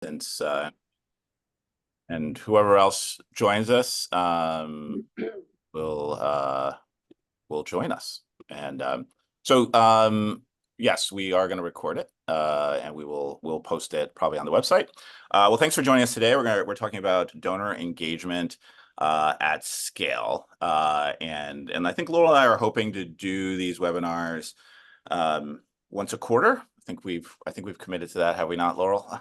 Since and whoever else joins us will join us. And yes, we are going to record it, and we'll post it probably on the website. Well, thanks for joining us today. We're talking about donor engagement at scale, and I think Laurel and I are hoping to do these webinars once a quarter. I think we've committed to that, have we not, Laurel?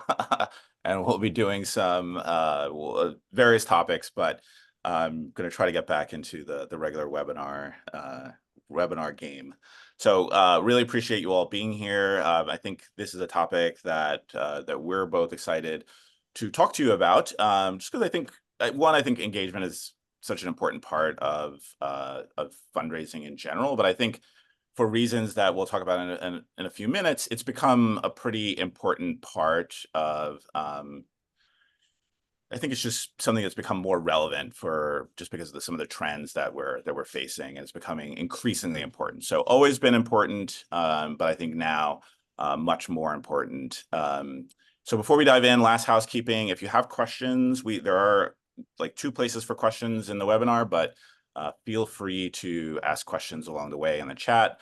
And we'll be doing some various topics, but I'm going to try to get back into the regular webinar game. So really appreciate you all being here. I think this is a topic that we're both excited to talk to you about, just because I think I think engagement is such an important part of fundraising in general, but I think for reasons that we'll talk about in a few minutes, it's become a pretty important part of I think it's just something that's become more relevant for just because of some of the trends that we're facing, and it's becoming increasingly important. So always been important, but I think now much more important. So before we dive in, last housekeeping: if you have questions, there are like 2 places for questions in the webinar, but feel free to ask questions along the way in the chat.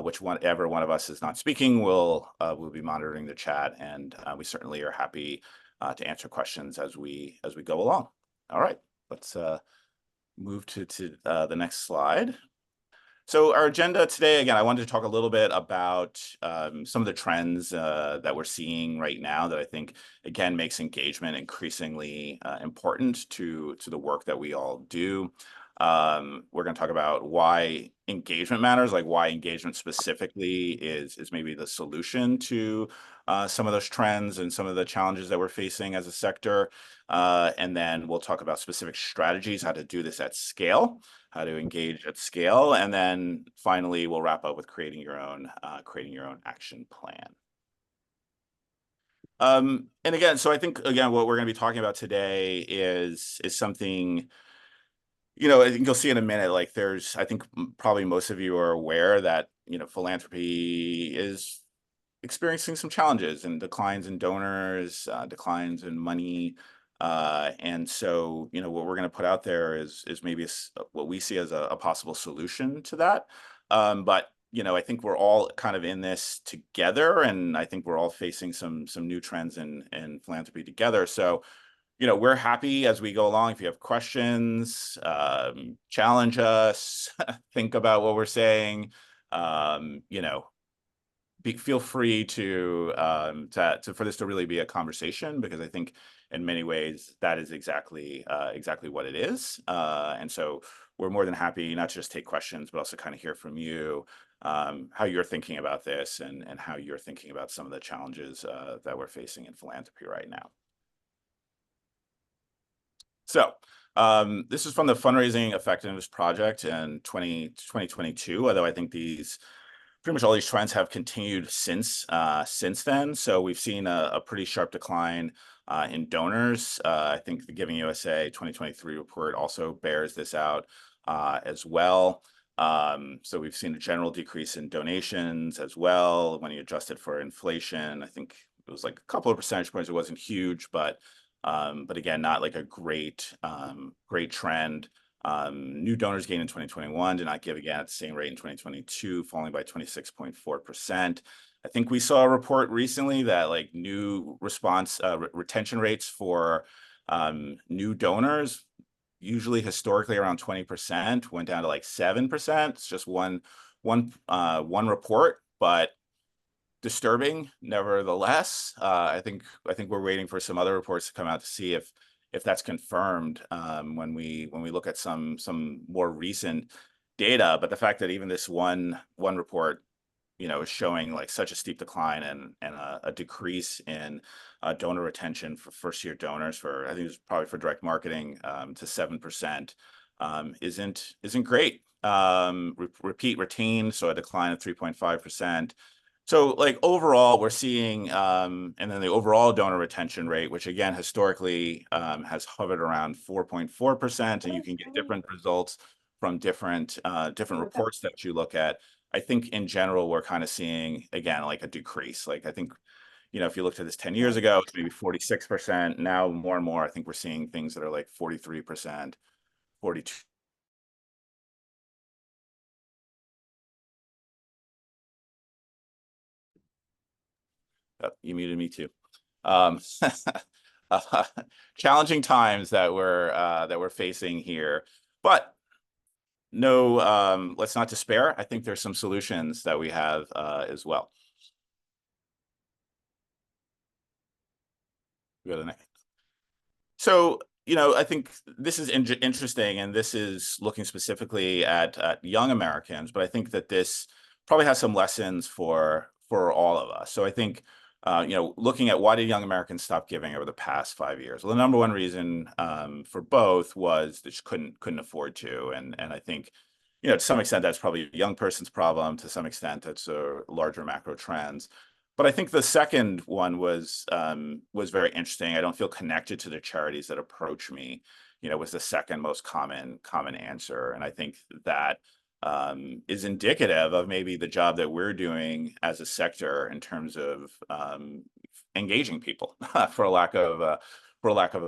Whichever one of us is not speaking, we'll be monitoring the chat, and we certainly are happy to answer questions as we go along. All right, let's move to the next slide. So our agenda today, again, I wanted to talk a little bit about some of the trends that we're seeing right now that I think, again, makes engagement increasingly important to the work that we all do. We're going to talk about why engagement matters, like why engagement specifically is maybe the solution to some of those trends and some of the challenges that we're facing as a sector. And then we'll talk about specific strategies, how to do this at scale, how to engage at scale. And then finally, we'll wrap up with creating your own action plan. And again, so I think, again, what we're going to be talking about today is something, I think you'll see in a minute, like I think probably most of you are aware that, philanthropy is experiencing some challenges and declines in donors, declines in money. And so, what we're going to put out there is maybe what we see as a possible solution to that. But, I think we're all kind of in this together, and I think we're all facing some new trends in philanthropy together. So, we're happy as we go along. If you have questions, challenge us, think about what we're saying, feel free to for this to really be a conversation, because I think in many ways that is exactly what it is. And so we're more than happy not to just take questions, but also kind of hear from you, how you're thinking about this and how you're thinking about some of the challenges that we're facing in philanthropy right now. So this is from the Fundraising Effectiveness Project in 2022, although I think pretty much all these trends have continued since then. So we've seen a pretty sharp decline in donors. I think the Giving USA 2023 report also bears this out as well. So we've seen a general decrease in donations as well when you adjust it for inflation. I think it was like a couple of percentage points. It wasn't huge, but again, not like a great trend. New donors gained in 2021 did not give again at the same rate in 2022, falling by 26.4%. I think we saw a report recently that like new response retention rates for new donors, usually historically around 20%, went down to like 7%. It's just one report, but disturbing nevertheless. I think we're waiting for some other reports to come out to see if that's confirmed when we look at some more recent data. But the fact that even this one report, is showing like such a steep decline and a decrease in donor retention for first-year donors, I think it's probably for direct marketing, to 7%, isn't great. Repeat retained, so a decline of 3.5%. So like overall, we're seeing, and then the overall donor retention rate, which again, historically has hovered around 4.4%, and you can get different results from different reports that you look at. I think in general, we're kind of seeing, again, like a decrease. Like I think, if you looked at this 10 years ago, it's maybe 46%. Now, more and more, I think we're seeing things that are like 43%, 42. Oh, you muted me too. Um, uh, Challenging times that we're facing here, but no, let's not despair. I think there's some solutions that we have as well. Go to the next. So, I think this is interesting, and this is looking specifically at young Americans, but I think that this probably has some lessons for all of us. So I think, looking at why did young Americans stop giving over the past 5 years? Well, the number one reason for both was they just couldn't afford to, and I think, to some extent that's probably a young person's problem. To some extent, that's a larger macro trends. But I think the second one was very interesting. I don't feel connected to the charities that approach me, was the second most common answer. And I think that is indicative of maybe the job that we're doing as a sector in terms of engaging people, for a lack of a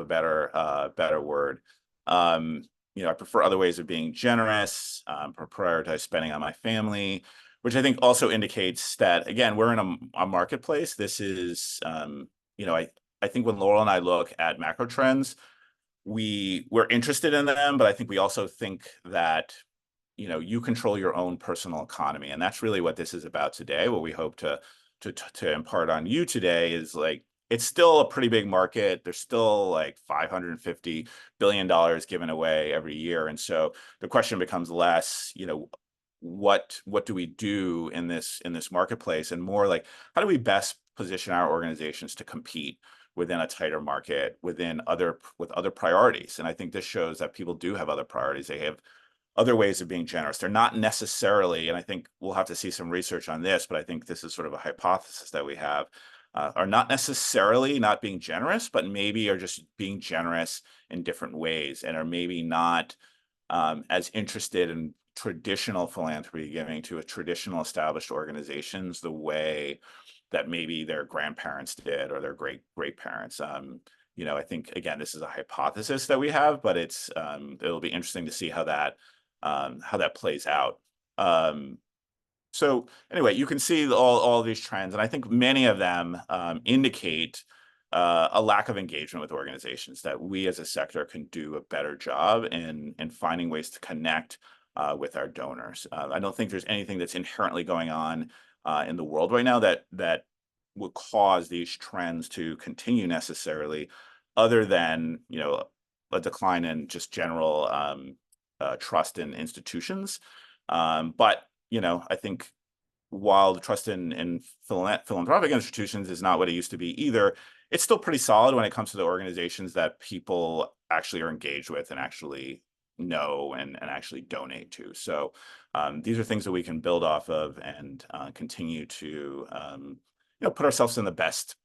better word. I prefer other ways of being generous, prioritize spending on my family, which I think also indicates that, again, we're in a marketplace. This is, I think when Laurel and I look at macro trends, we're interested in them, but I think we also think that, you control your own personal economy. And that's really what this is about today. What we hope to impart on you today is, like, it's still a pretty big market. There's still like $550 billion given away every year. And so the question becomes less, what do we do in this marketplace, and more like, how do we best position our organizations to compete within a tighter market, with other priorities? And I think this shows that people do have other priorities. They have other ways of being generous. They're not necessarily, and I think we'll have to see some research on this, but I think this is sort of a hypothesis that we have, are not necessarily not being generous, but maybe are just being generous in different ways, and are maybe not as interested in traditional philanthropy, giving to a traditional established organizations the way that maybe their grandparents did, or their great parents. I think, again, this is a hypothesis that we have, but it'll be interesting to see how that plays out. So anyway, you can see all these trends, and I think many of them indicate a lack of engagement with organizations, that we as a sector can do a better job in finding ways to connect with our donors. I don't think there's anything that's inherently going on in the world right now that would cause these trends to continue necessarily, other than, a decline in just general trust in institutions. But I think while the trust in philanthropic institutions is not what it used to be either, it's still pretty solid when it comes to the organizations that people actually are engaged with and actually know and actually donate to. So these are things that we can build off of, and continue to put ourselves in the best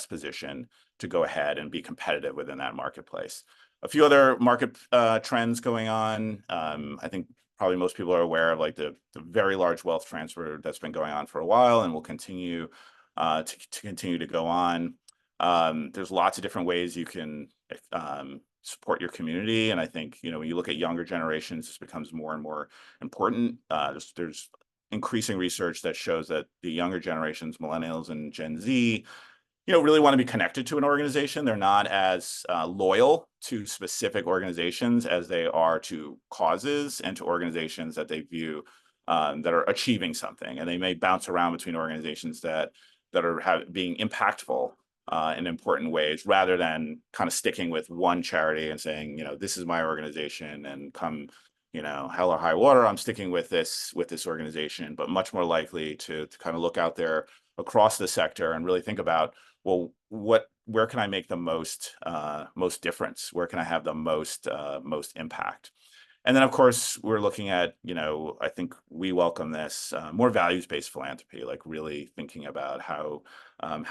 position to go ahead and be competitive within that marketplace. A few other market trends going on. I think probably most people are aware of, like, the very large wealth transfer that's been going on for a while and will continue to go on. There's lots of different ways you can support your community, and I think, when you look at younger generations, this becomes more and more important. There's increasing research that shows that the younger generations, millennials and Gen Z, really want to be connected to an organization. They're not as loyal to specific organizations as they are to causes and to organizations that they view that are achieving something. And they may bounce around between organizations that are being impactful in important ways, rather than kind of sticking with one charity and saying, this is my organization, and come, hell or high water, I'm sticking with this organization. But much more likely to kind of look out there across the sector and really think about, well, where can I make the most difference? Where can I have the most impact? And then, of course, we're looking at, I think we welcome this more values-based philanthropy, like really thinking about how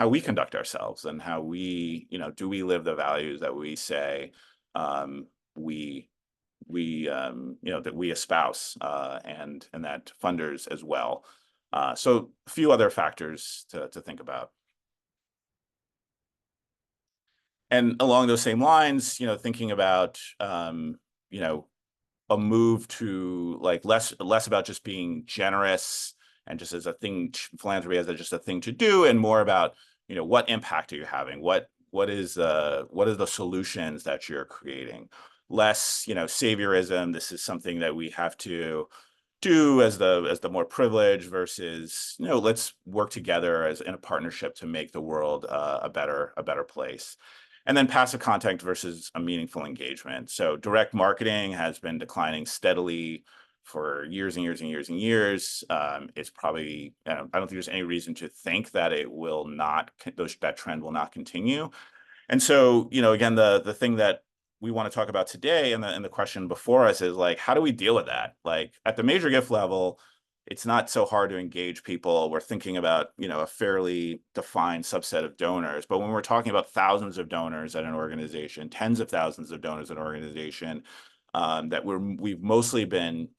we conduct ourselves, and how we, do we live the values that we say that we espouse, and that funders as well. So a few other factors to think about. And along those same lines, thinking about, you know, a move to like less about just being generous and just as a thing, philanthropy as just a thing to do, and more about, what impact are you having? What are the solutions that you're creating? Less, saviorism. This is something that we have to do as the more privileged versus, let's work together as in a partnership to make the world a better place. And then passive content versus a meaningful engagement. So direct marketing has been declining steadily for years and years and years and years. It's probably, I don't think there's any reason to think that it will not, that trend will not continue. And so, again, the thing that we want to talk about today and the question before us is like, how do we deal with that? Like at the major gift level, it's not so hard to engage people. We're thinking about, a fairly defined subset of donors. But when we're talking about thousands of donors at an organization, tens of thousands of donors at an organization, that we've mostly been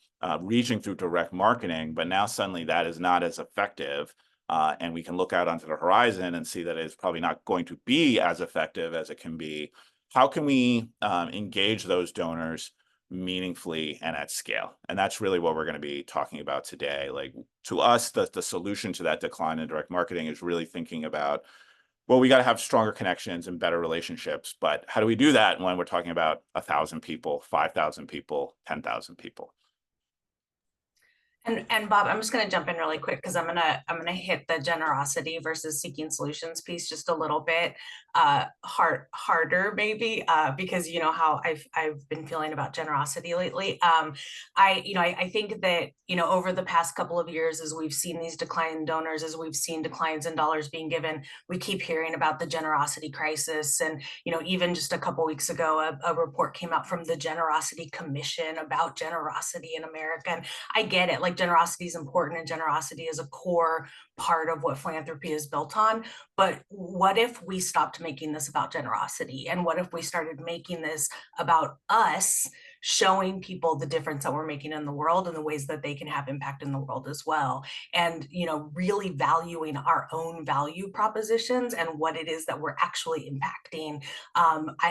reaching through direct marketing, but now suddenly that is not as effective. And we can look out onto the horizon and see that it's probably not going to be as effective as it can be. How can we engage those donors meaningfully and at scale? And that's really what we're going to be talking about today. Like to us, the solution to that decline in direct marketing is really thinking about, well, we got to have stronger connections and better relationships. But how do we do that when we're talking about 1,000 people, 5,000 people, 10,000 people? And Bob, I'm just going to jump in really quick because I'm gonna hit the generosity versus seeking solutions piece just a little bit harder maybe because you know how I've been feeling about generosity lately. I think that over the past couple of years, as we've seen these decline in donors, as we've seen declines in dollars being given, we keep hearing about the generosity crisis. And even just a couple weeks ago, a report came out from the Generosity Commission about generosity in America. And I get it, like generosity is important and generosity is a core part of what philanthropy is built on. But what if we stopped making this about generosity? And what if we started making this about us showing people the difference that we're making in the world and the ways that they can have impact in the world as well? And, really valuing our own value propositions and what it is that we're actually impacting. I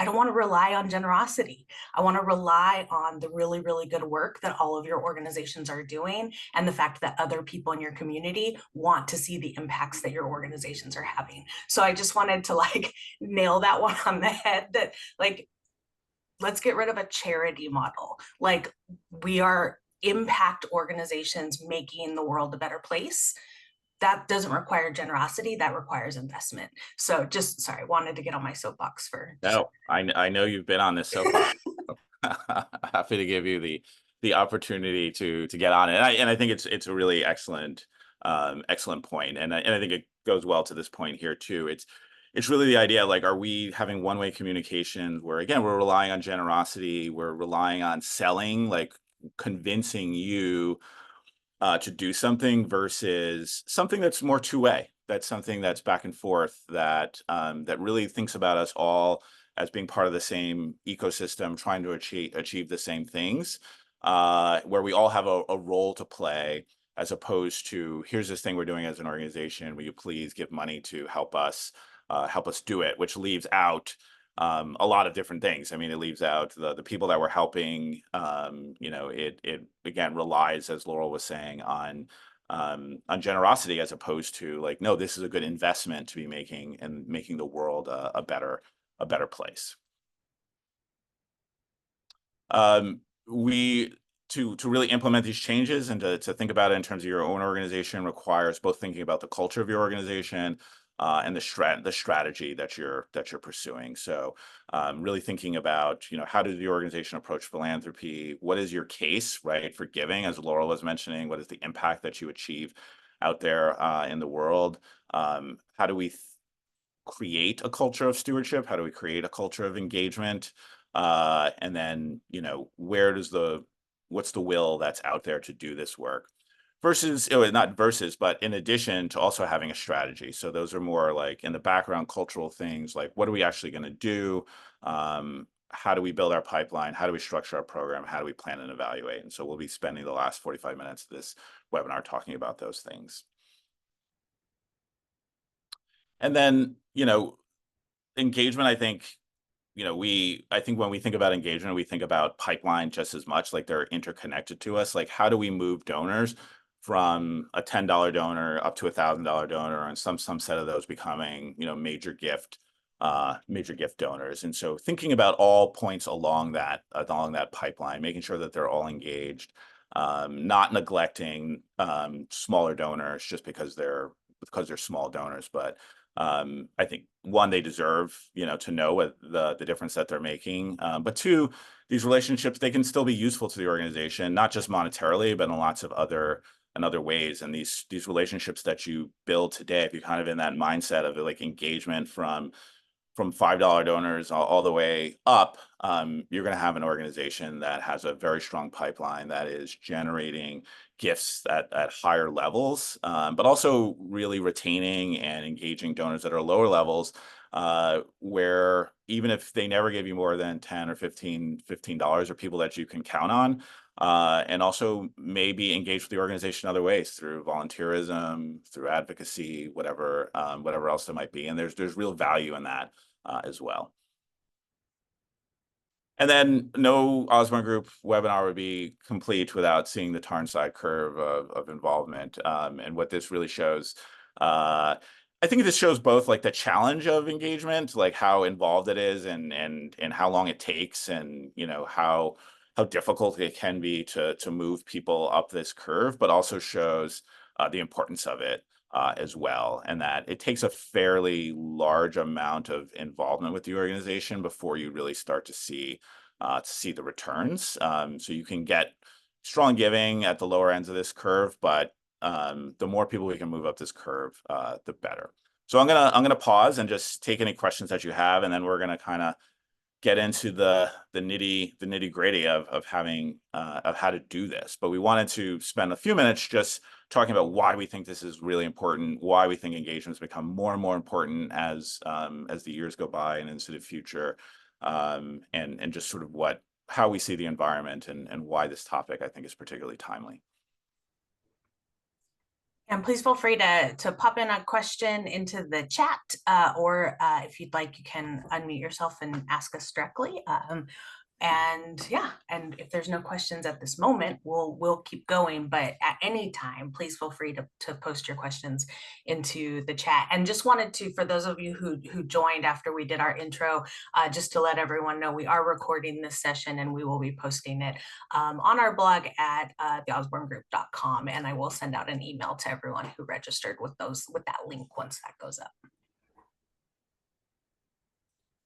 don't want to rely on generosity. I want to rely on the really, really good work that all of your organizations are doing and the fact that other people in your community want to see the impacts that your organizations are having. So I just wanted to nail that one on the head that let's get rid of a charity model. Like we are impact organizations making the world a better place. That doesn't require generosity, that requires investment. So just sorry, wanted to get on my soapbox for just No, I know you've been on this soapbox. Happy to give you the opportunity to get on it. And I think it's a really excellent point. And I think it goes well to this point here too. It's really the idea, like, are we having one-way communication where again we're relying on generosity, we're relying on selling, like convincing you to do something versus something that's more two-way. That's something that's back and forth, that really thinks about us all as being part of the same ecosystem, trying to achieve the same things, where we all have a role to play, as opposed to here's this thing we're doing as an organization. Will you please give money to help us do it? Which leaves out a lot of different things. I mean, it leaves out the people that we're helping. It again relies, as Laurel was saying, on generosity, as opposed to like, no, this is a good investment to be making and making the world a better place. We to really implement these changes and to think about it in terms of your own organization requires both thinking about the culture of your organization and the strategy that you're pursuing. So really thinking about, how does the organization approach philanthropy? What is your case, right, for giving? As Laurel was mentioning, what is the impact that you achieve out there in the world? How do we create a culture of stewardship? How do we create a culture of engagement? And then, what's the will that's out there to do this work? Versus, not versus, but in addition to also having a strategy. So those are more like in the background cultural things, like what are we actually going to do? How do we build our pipeline? How do we structure our program? How do we plan and evaluate? And so we'll be spending the last 45 minutes of this webinar talking about those things. And then, engagement, I think, I think when we think about engagement, we think about pipeline just as much, like they're interconnected to us. Like, how do we move donors from a $10 donor up to $1,000 donor, and some set of those becoming, major gift donors. And so thinking about all points along that pipeline, making sure that they're all engaged, not neglecting smaller donors just because they're small donors, but I think one, they deserve, to know what the difference that they're making. But two, these relationships, they can still be useful to the organization, not just monetarily, but in lots of other ways. And these relationships that you build today, if you're kind of in that mindset of like engagement from $5 donors all the way up, you're going to have an organization that has a very strong pipeline that is generating gifts at higher levels, but also really retaining and engaging donors that are lower levels, where even if they never give you more than 10 or $15 are people that you can count on, and also maybe engage with the organization in other ways through volunteerism, through advocacy, whatever else there might be. And there's real value in that as well. And then no Osborne Group webinar would be complete without seeing the Tarnside curve of involvement. And what this really shows, I think this shows both like the challenge of engagement, like how involved it is and how long it takes, and how difficult it can be to move people up this curve, but also shows the importance of it as well, and that it takes a fairly large amount of involvement with the organization before you really start to see the returns. So you can get strong giving at the lower ends of this curve, but the more people we can move up this curve, the better. So I'm gonna pause and just take any questions that you have, and then we're gonna kind of get into the nitty gritty of having of how to do this. But we wanted to spend a few minutes just talking about why we think this is really important, why we think engagements become more and more important as the years go by and into the future, and just sort of how we see the environment and why this topic I think is particularly timely. And please feel free to pop in a question into the chat, or if you'd like, you can unmute yourself and ask us directly. And yeah, and if there's no questions at this moment, we'll keep going. But at any time, please feel free to post your questions into the chat. And just wanted to, for those of you who joined after we did our intro, just to let everyone know, we are recording this session and we will be posting it on our blog at theosborngroup.com. And I will send out an email to everyone who registered with that link once that goes up.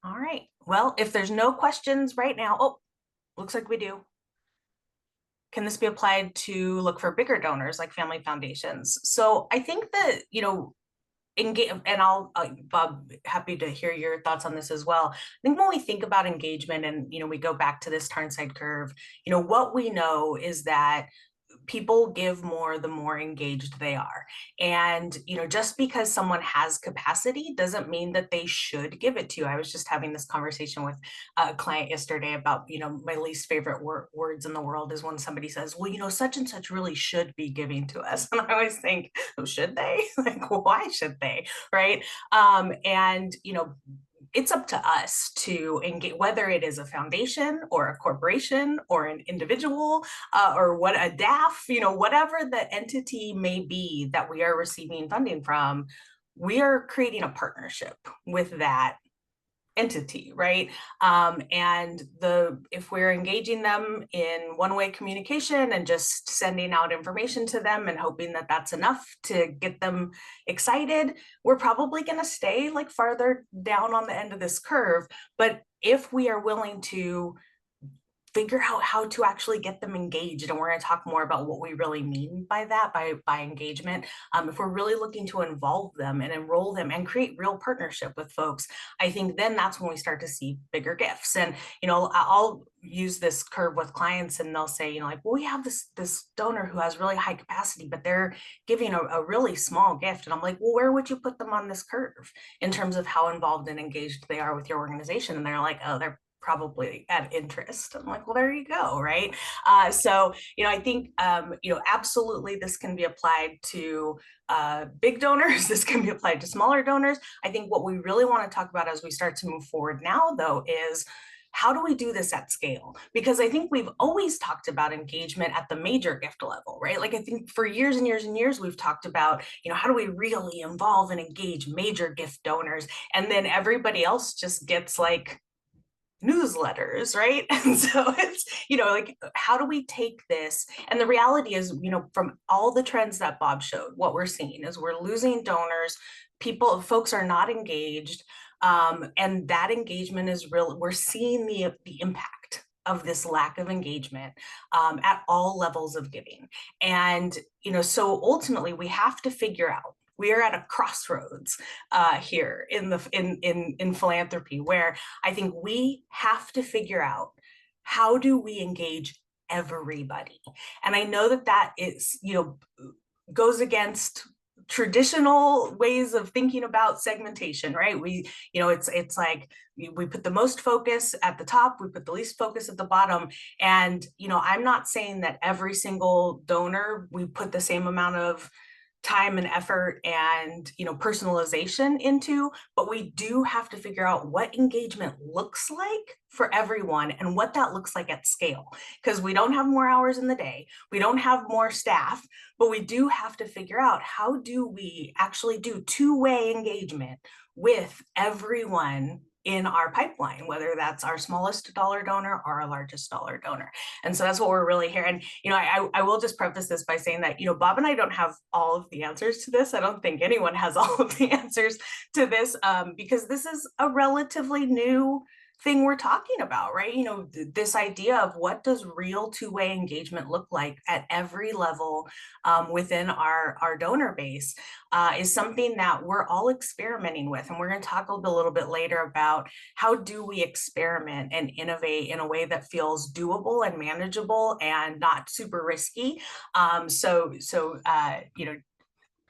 All right. Well, if there's no questions right now, oh, looks like we do. Can this be applied to look for bigger donors like family foundations? So I think that, engage, and I'll, Bob, happy to hear your thoughts on this as well. I think when we think about engagement and, we go back to this Tarnside curve, what we know is that people give more the more engaged they are. And just because someone has capacity doesn't mean that they should give it to you. I was just having this conversation with a client yesterday about my least favorite words in the world is when somebody says, well, such and such really should be giving to us. And I always think, oh, should they? Like, why should they? Right. And it's up to us to engage, whether it is a foundation or a corporation or an individual or what a DAF, whatever the entity may be that we are receiving funding from, we are creating a partnership with that entity, right? And if we're engaging them in one-way communication and just sending out information to them and hoping that that's enough to get them excited, we're probably going to stay like farther down on the end of this curve. But if we are willing to figure out how to actually get them engaged, and we're going to talk more about what we really mean by that, by engagement. If we're really looking to involve them and enroll them and create real partnership with folks, I think then that's when we start to see bigger gifts. And I'll use this curve with clients, and they'll say, like, well, we have this donor who has really high capacity, but they're giving a really small gift. And I'm like, well, where would you put them on this curve in terms of how involved and engaged they are with your organization? And they're like, oh, they're probably at interest. I'm like, well, there you go, right? So, I think, absolutely this can be applied to big donors. This can be applied to smaller donors. I think what we really want to talk about as we start to move forward now, though, is how do we do this at scale? Because I think we've always talked about engagement at the major gift level, right? Like, I think for years and years and years, we've talked about, how do we really involve and engage major gift donors? And then everybody else just gets like newsletters, right? And so it's, like, how do we take this? And the reality is, from all the trends that Bob showed, what we're seeing is we're losing donors. Folks are not engaged. And that engagement is real. We're seeing the impact of this lack of engagement at all levels of giving. And, so ultimately we have to figure out, we are at a crossroads here in philanthropy, where I think we have to figure out, how do we engage everybody? And I know that is, goes against traditional ways of thinking about segmentation, right? It's like we put the most focus at the top, we put the least focus at the bottom. And, I'm not saying that every single donor we put the same amount of time and effort and, personalization into, but we do have to figure out what engagement looks like for everyone and what that looks like at scale, because we don't have more hours in the day, we don't have more staff, but we do have to figure out, how do we actually do two-way engagement with everyone in our pipeline, whether that's our smallest dollar donor or our largest dollar donor. And so that's what we're really here. And, I will just preface this by saying that, Bob and I don't have all of the answers to this. I don't think anyone has all of the answers to this, because this is a relatively new thing we're talking about, right? This idea of what does real two-way engagement look like at every level within our donor base is something that we're all experimenting with. And we're going to talk a little bit later about, how do we experiment and innovate in a way that feels doable and manageable and not super risky.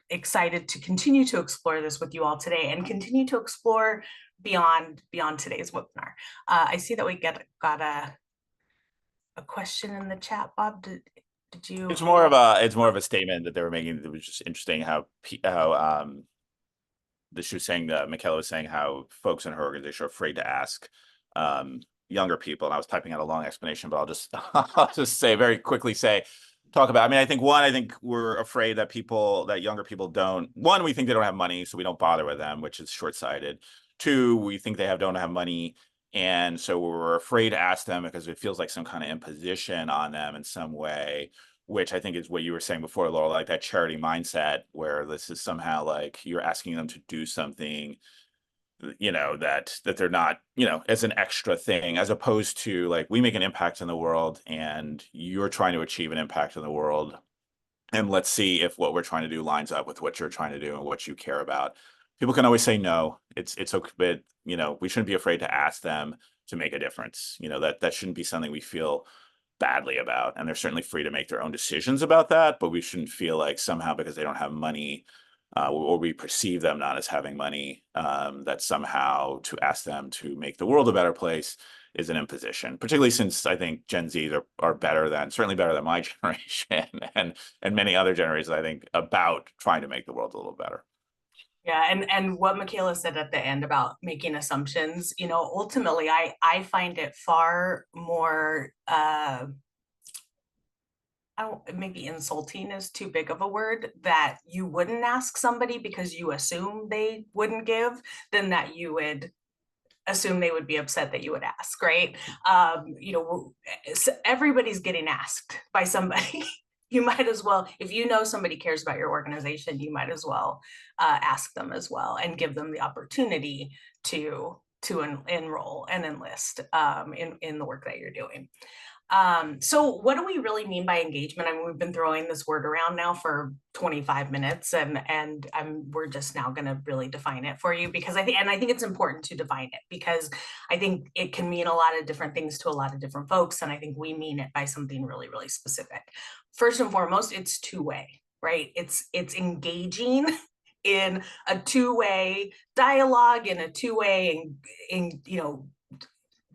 Excited to continue to explore this with you all today, and continue to explore beyond today's webinar. I see that we got a question in the chat. Bob, did you? It's more of a statement that they were making. It was just interesting how she was saying that Michaela was saying how folks in her organization are afraid to ask younger people. And I was typing out a long explanation, but I'll just say very quickly talk about. I mean, I think we're afraid that younger people don't. One, we think they don't have money, so we don't bother with them, which is short-sighted. Two, we think they don't have money, and so we're afraid to ask them because it feels like some kind of imposition on them in some way, which I think is what you were saying before, Laura, like that charity mindset where this is somehow like you're asking them to do something, that they're not, as an extra thing, as opposed to like, we make an impact in the world and you're trying to achieve an impact in the world. And let's see if what we're trying to do lines up with what you're trying to do and what you care about. People can always say no. It's okay, but we shouldn't be afraid to ask them to make a difference. That shouldn't be something we feel badly about. And they're certainly free to make their own decisions about that, but we shouldn't feel like somehow because they don't have money, or we perceive them not as having money, that somehow to ask them to make the world a better place is an imposition, particularly since I think Gen Z are certainly better than my generation and many other generations, I think, about trying to make the world a little better. Yeah, and what Michaela said at the end about making assumptions, ultimately I find it far more maybe insulting is too big of a word, that you wouldn't ask somebody because you assume they wouldn't give, than that you would assume they would be upset that you would ask, right? Everybody's getting asked by somebody. You might as well, if somebody cares about your organization, you might as well ask them as well and give them the opportunity to enroll and enlist in the work that you're doing. So what do we really mean by engagement? I mean, we've been throwing this word around now for 25 minutes, and we're just now going to really define it for you, because I think it's important to define it, because I think it can mean a lot of different things to a lot of different folks, and I think we mean it by something really, really specific. First and foremost, it's two-way, right? It's engaging in a two-way dialogue, in a two-way,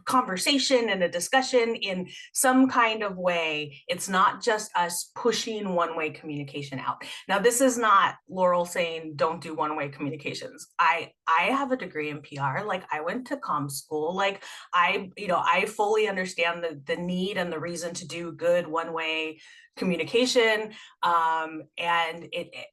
conversation and a discussion in some kind of way. It's not just us pushing one-way communication out. Now, this is not Laurel saying don't do one-way communications. I have a degree in PR. Like, I went to comm school. Like, I fully understand the need and the reason to do good one-way communication, and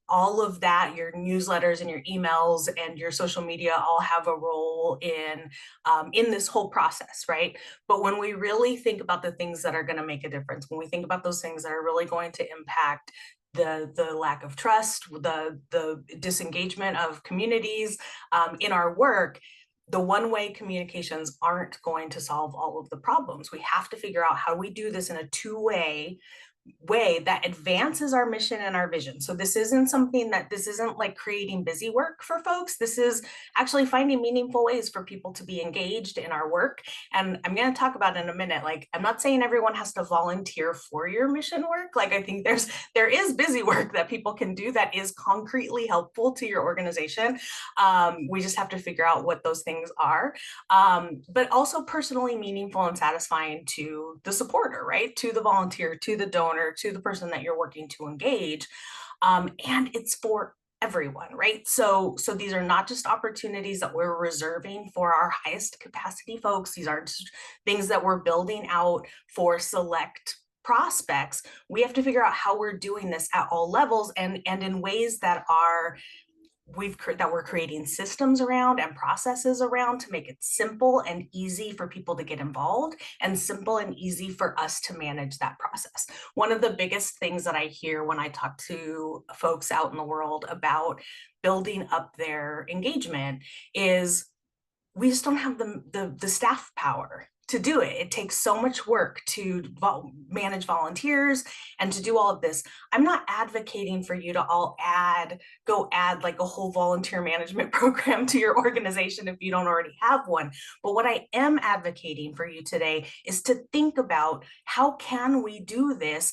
all of that, your newsletters and your emails and your social media all have a role in this whole process, right? But when we really think about the things that are going to make a difference, when we think about those things that are really going to impact the lack of trust, the disengagement of communities in our work, the one-way communications aren't going to solve all of the problems. We have to figure out how we do this in a two-way way that advances our mission and our vision. So this isn't like creating busy work for folks. This is actually finding meaningful ways for people to be engaged in our work. And I'm going to talk about in a minute, like, I'm not saying everyone has to volunteer for your mission work. Like, I think there is busy work that people can do that is concretely helpful to your organization. We just have to figure out what those things are. But also personally meaningful and satisfying to the supporter, right? To the volunteer, to the donor, to the person that you're working to engage. And it's for everyone, right? So these are not just opportunities that we're reserving for our highest capacity folks. These aren't just things that we're building out for select prospects. We have to figure out how we're doing this at all levels and in ways that are we're creating systems around and processes around to make it simple and easy for people to get involved and simple and easy for us to manage that process. One of the biggest things that I hear when I talk to folks out in the world about building up their engagement is we just don't have the staff power to do it. It takes so much work to manage volunteers and to do all of this. I'm not advocating for you to all go add like a whole volunteer management program to your organization if you don't already have one. But what I am advocating for you today is to think about how can we do this,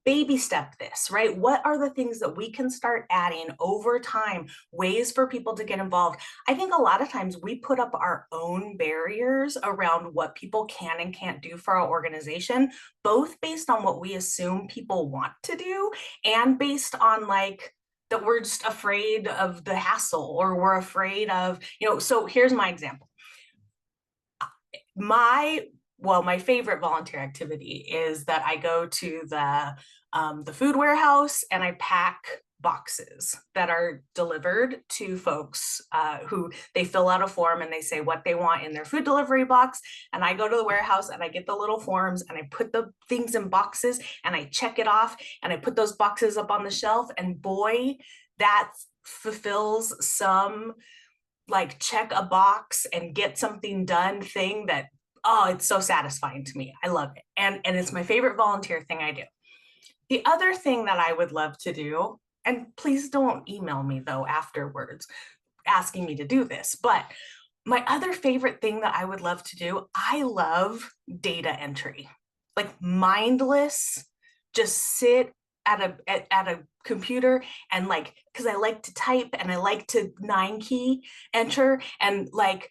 baby step this, right? What are the things that we can start adding over time, ways for people to get involved? I think a lot of times we put up our own barriers around what people can and can't do for our organization, both based on what we assume people want to do and based on like that we're just afraid of the hassle or we're afraid of, so here's my example. My favorite volunteer activity is that I go to the food warehouse and I pack boxes that are delivered to folks who they fill out a form and they say what they want in their food delivery box. And I go to the warehouse and I get the little forms and I put the things in boxes and I check it off and I put those boxes up on the shelf. And boy, that fulfills some like check a box and get something done thing that, oh, it's so satisfying to me. I love it. And it's my favorite volunteer thing I do. The other thing that I would love to do, and please don't email me though afterwards asking me to do this, but my other favorite thing that I would love to do, I love data entry, like mindless, just sit at a computer and like, because I like to type and I like to 9-key enter and like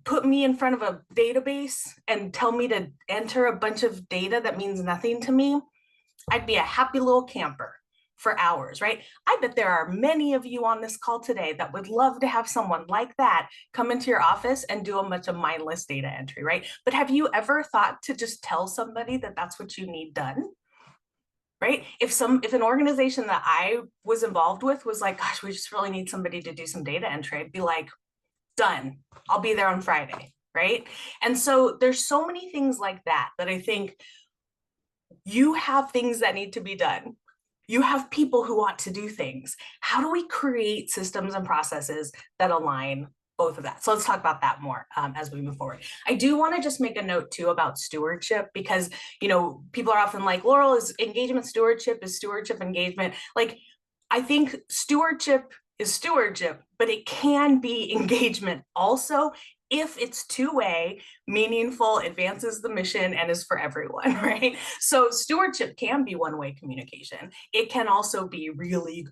put me in front of a database and tell me to enter a bunch of data that means nothing to me, I'd be a happy little camper for hours, right? I bet there are many of you on this call today that would love to have someone like that come into your office and do a bunch of mindless data entry, right? But have you ever thought to just tell somebody that that's what you need done? Right? If an organization that I was involved with was like, gosh, we just really need somebody to do some data entry, I'd be like, done. I'll be there on Friday, right? And so there's so many things like that I think you have things that need to be done. You have people who want to do things. How do we create systems and processes that align both of that? So let's talk about that more as we move forward. I do want to just make a note too about stewardship because, people are often like, Laurel, is engagement stewardship? Is stewardship engagement? Like, I think stewardship is stewardship, but it can be engagement also. if it's two-way, meaningful, advances the mission, and is for everyone, right? So stewardship can be one-way communication. It can also be really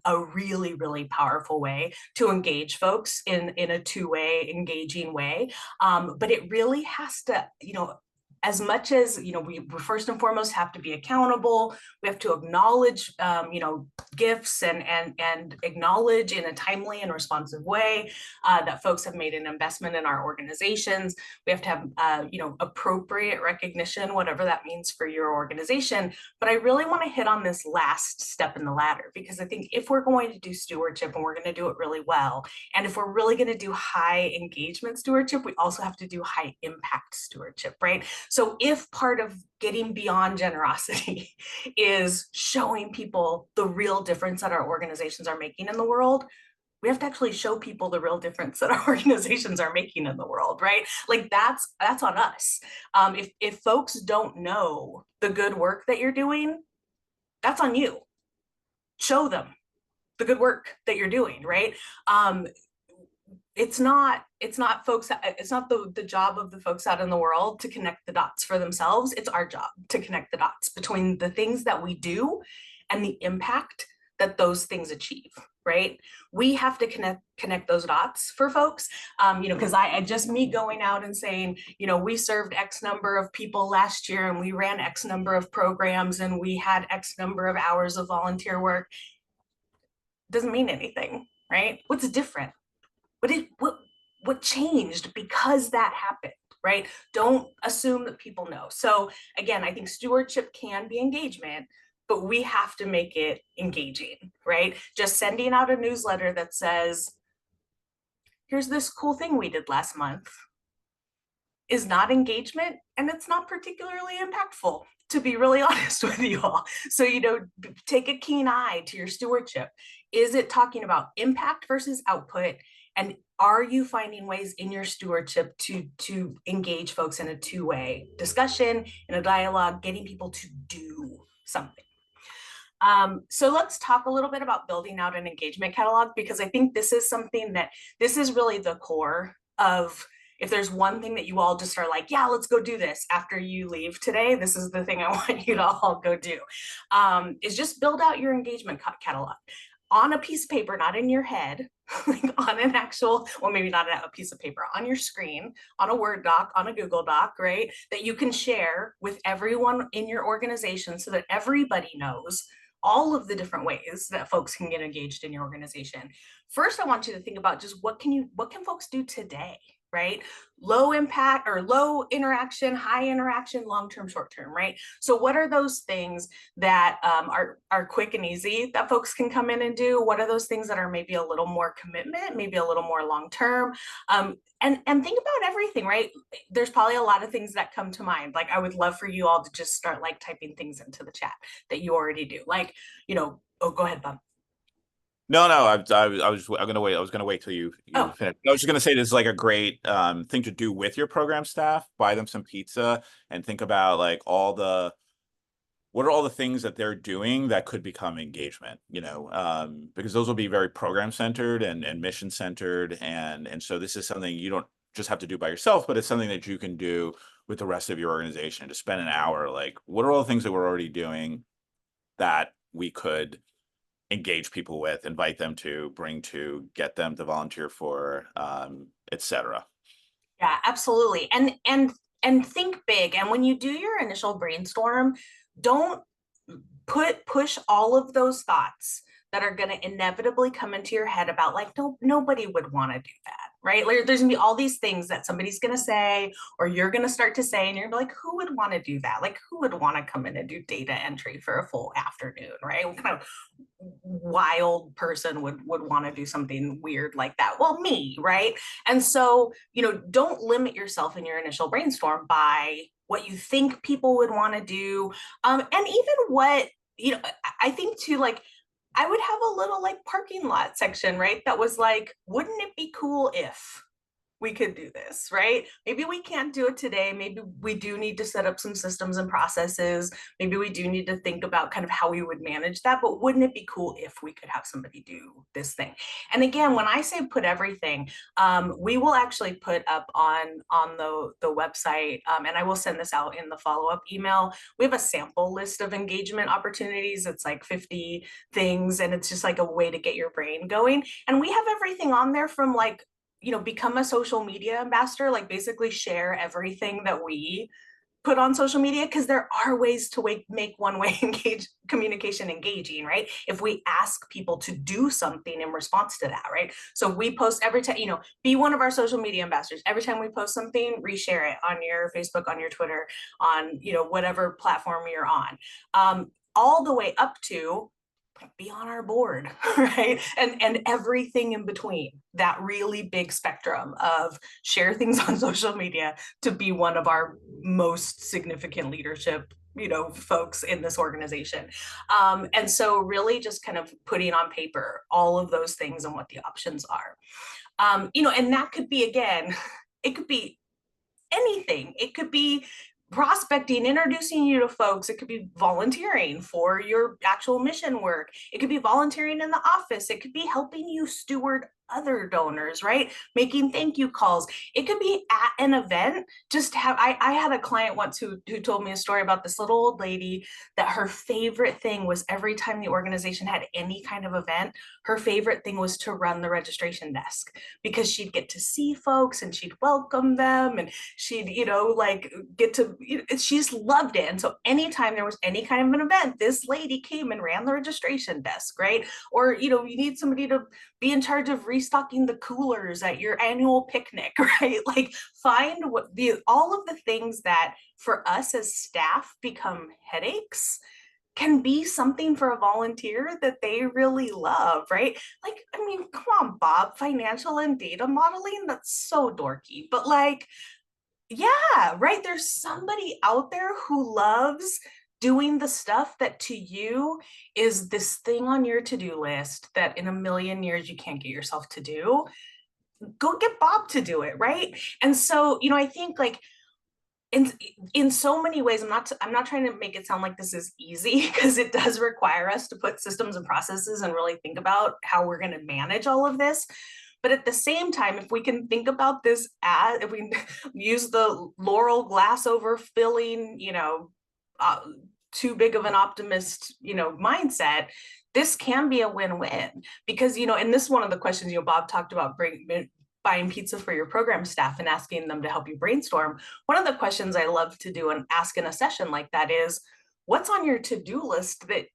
powerful way to engage folks in a two-way, engaging way. But it really has to, as much as, we first and foremost have to be accountable. We have to acknowledge, gifts and acknowledge in a timely and responsive way that folks have made an investment in our organizations. We have to have, appropriate recognition, whatever that means for your organization. But I really want to hit on this last step in the ladder, because I think if we're going to do stewardship and we're going to do it really well, and if we're really going to do high engagement stewardship, we also have to do high impact stewardship, right? So if part of getting beyond generosity is showing people the real difference that our organizations are making in the world, we have to actually show people the real difference that our organizations are making in the world, right? Like that's on us. If folks don't know the good work that you're doing, that's on you. Show them the good work that you're doing, right? It's not folks, it's not the job of the folks out in the world to connect the dots for themselves. It's our job to connect the dots between the things that we do and the impact that those things achieve, right? We have to connect those dots for folks, because I just me going out and saying, we served X number of people last year and we ran X number of programs and we had X number of hours of volunteer work doesn't mean anything, right? What's different? What changed because that happened, right? Don't assume that people know. So again, I think stewardship can be engagement, but we have to make it engaging, right? Just sending out a newsletter that says, here's this cool thing we did last month is not engagement, and it's not particularly impactful, to be really honest with you all. So, take a keen eye to your stewardship. Is it talking about impact versus output? And are you finding ways in your stewardship to engage folks in a two-way discussion, in a dialogue, getting people to do something? So let's talk a little bit about building out an engagement catalog, because I think this is something this is really the core of, if there's one thing that you all just are like, yeah, let's go do this after you leave today, this is the thing I want you to all go do, is just build out your engagement catalog on a piece of paper, not in your head, like on an actual, well, maybe not a piece of paper, on your screen, on a Word doc, on a Google Doc, right? That you can share with everyone in your organization so that everybody knows all of the different ways that folks can get engaged in your organization. First, I want you to think about just what can folks do today, right? Low impact or low interaction, high interaction, long-term, short-term, right? So what are those things that are quick and easy that folks can come in and do? What are those things that are maybe a little more commitment, maybe a little more long-term? And think about everything, right? There's probably a lot of things that come to mind. Like, I would love for you all to just start like typing things into the chat that you already do. Like, oh, go ahead, Bob. No, I'm gonna wait. I was gonna wait till you Oh, finish. I was just gonna say this is like a great thing to do with your program staff. Buy them some pizza and think about like what are all the things that they're doing that could become engagement, because those will be very program centered and mission centered, and so this is something you don't just have to do by yourself, but it's something that you can do with the rest of your organization. To spend an hour, like, what are all the things that we're already doing that we could engage people with, invite them to, bring to, get them to volunteer for, etc. yeah, absolutely. And think big. And when you do your initial brainstorm, don't push all of those thoughts that are going to inevitably come into your head about, like, no, nobody would want to do that, right? Like, there's gonna be all these things that somebody's going to say, or you're going to start to say, and you're like, who would want to do that? Like, who would want to come in and do data entry for a full afternoon, right? What kind of wild person would want to do something weird like that? Well, me, right? And so, don't limit yourself in your initial brainstorm by what you think people would want to do, and even what, I think too, like, I would have a little like parking lot section, right? That was like, wouldn't it be cool if, we could do this, right? Maybe we can't do it today. Maybe we do need to set up some systems and processes. Maybe we do need to think about kind of how we would manage that, but wouldn't it be cool if we could have somebody do this thing? And again, when I say put everything, we will actually put up on the website, and I will send this out in the follow-up email. We have a sample list of engagement opportunities. It's like 50 things, and it's just like a way to get your brain going. And we have everything on there from like, become a social media ambassador, like basically share everything that we put on social media, because there are ways to make one-way communication engaging, right? If we ask people to do something in response to that, right? So we post every time, be one of our social media ambassadors. Every time we post something, reshare it on your Facebook, on your Twitter, on, whatever platform you're on. All the way up to be on our board, right? And everything in between, that really big spectrum of share things on social media to be one of our most significant leadership folks in this organization. And so really just kind of putting on paper all of those things and what the options are. And that could be, again, it could be anything. It could be prospecting, introducing you to folks. It could be volunteering for your actual mission work. It could be volunteering in the office. It could be helping you steward other donors, right? Making thank you calls. It could be at an event. Just have, I had a client once who told me a story about this little old lady that her favorite thing was every time the organization had any kind of event, her favorite thing was to run the registration desk, because she'd get to see folks and she'd welcome them, and she'd, like get to, she just loved it. And so anytime there was any kind of an event, this lady came and ran the registration desk, right? Or, you need somebody to be in charge of restocking the coolers at your annual picnic, right? Like find all of the things that for us as staff become headaches can be something for a volunteer that they really love, right? Like, I mean, come on, Bob, financial and data modeling, that's so dorky, but like, yeah, right? There's somebody out there who loves doing the stuff that to you is this thing on your to-do list that in a million years you can't get yourself to do. Go get Bob to do it, right? And so, I think like in so many ways, I'm not trying to make it sound like this is easy, because it does require us to put systems and processes and really think about how we're going to manage all of this. But at the same time, if we can think about this as, if we use the Laurel glass overfilling, too big of an optimist, mindset, this can be a win-win. Because, and this is one of the questions, Bob talked about buying pizza for your program staff and asking them to help you brainstorm. One of the questions I love to do and ask in a session like that is, what's on your to-do list that